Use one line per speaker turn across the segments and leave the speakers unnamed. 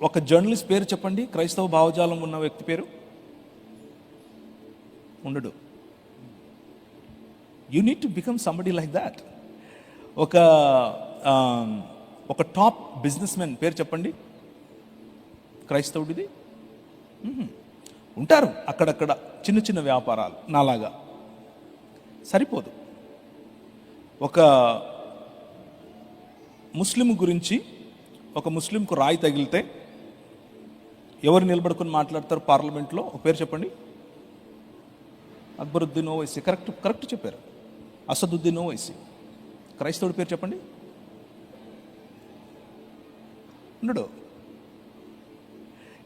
ఒక జర్నలిస్ట్ పేరు చెప్పండి, క్రైస్తవ భావజాలం ఉన్న వ్యక్తి పేరు. ఉండడు. You need to become somebody like that. ఒక టాప్ బిజినెస్ మ్యాన్ పేరు చెప్పండి, క్రైస్తవుడిది. ఉంటారు అక్కడక్కడ చిన్న చిన్న వ్యాపారాలు నాలాగా, సరిపోదు. ఒక ముస్లిం గురించి, ఒక ముస్లింకు రాయి తగిలితే ఎవరు నిలబడుకుని మాట్లాడతారు పార్లమెంట్లో? ఒక పేరు చెప్పండి. అక్బరుద్దీన్ ఓవైసీ. కరెక్ట్ చెప్పారు. అసదుద్దీన్ ఓవైసీ. క్రైస్తవుడి పేరు చెప్పండి. ఉండడు.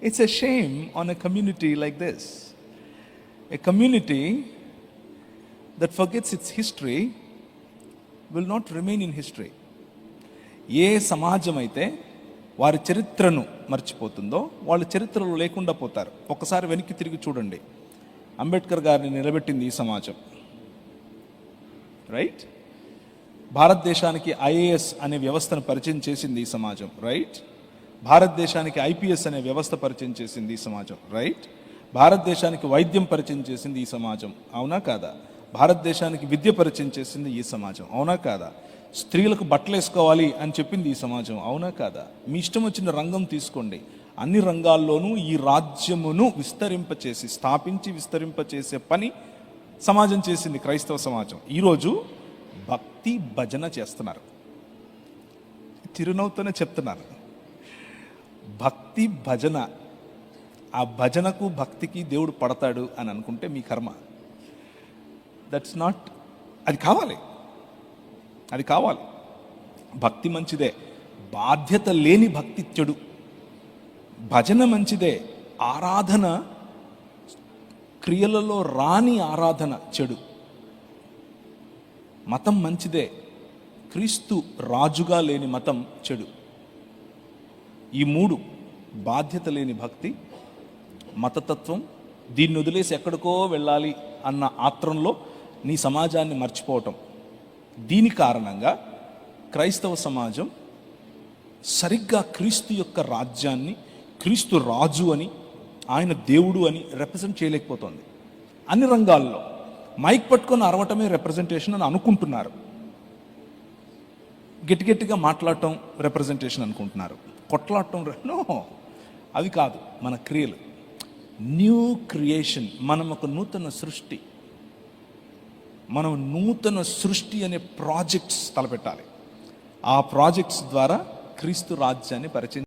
It's a shame on a community like this. A community that forgets its history will not remain in history. ఏ సమాజం అయితే వారి చరిత్రను మర్చిపోతుందో వాళ్ళు చరిత్రలో లేకుండా పోతారు. ఒకసారి వెనక్కి తిరిగి చూడండి. అంబేద్కర్ గారిని నిలబెట్టింది ఈ సమాజం, రైట్? భారతదేశానికి ఐఏఎస్ అనే వ్యవస్థను పరిచయం చేసింది ఈ సమాజం, రైట్? భారతదేశానికి ఐపీఎస్ అనే వ్యవస్థ పరిచయం చేసింది ఈ సమాజం, రైట్? భారతదేశానికి వైద్యం పరిచయం చేసింది ఈ సమాజం, అవునా కాదా? భారతదేశానికి విద్య పరిచయం చేసింది ఈ సమాజం, అవునా కాదా? స్త్రీలకు బట్టలు వేసుకోవాలి అని చెప్పింది ఈ సమాజం, అవునా కాదా? మీ ఇష్టం వచ్చిన రంగం తీసుకోండి, అన్ని రంగాల్లోనూ ఈ రాజ్యమును స్థాపించి విస్తరింపచేసే పని సమాజం చేసింది, క్రైస్తవ సమాజం. ఈరోజు భక్తి భజన చేస్తున్నారు. చిరునవ్వుతోనే చెప్తున్నారు, భక్తి భజన. ఆ భజనకు భక్తికి దేవుడు పడతాడు అని అనుకుంటే మీ కర్మ. That's not. అది కావాలి, అది కావాలి. భక్తి మంచిదే, బాధ్యత లేని భక్తి చెడు. భజన మంచిదే, ఆరాధన క్రియలలో రాని ఆరాధన చెడు. మతం మంచిదే, క్రీస్తు రాజుగా లేని మతం చెడు. ఈ మూడు, బాధ్యత లేని భక్తి, మతతత్వం, దీన్ని వదిలేసి ఎక్కడికో వెళ్ళాలి అన్న ఆత్రంలో నీ సమాజాన్ని మర్చిపోవటం. దీని కారణంగా క్రైస్తవ సమాజం సరిగ్గా క్రీస్తు యొక్క రాజ్యాన్ని, క్రీస్తు రాజు అని, ఆయన దేవుడు అని రిప్రజెంట్ చేయలేకపోతుంది. అన్ని రంగాల్లో మైక్ పట్టుకొని అరవటమే రిప్రజెంటేషన్ అని అనుకుంటున్నారు. గట్టిగా మాట్లాడటం రిప్రజెంటేషన్ అనుకుంటున్నారు. కొట్లాడటం నో, అవి కాదు మన క్రియలు. New creation. మనం ఒక నూతన సృష్టి. మనం నూతన సృష్టి అనే ప్రాజెక్ట్స్ తలపెట్టాలి. ఆ ప్రాజెక్ట్స్ ద్వారా క్రీస్తు రాజ్యాన్ని పరిచయం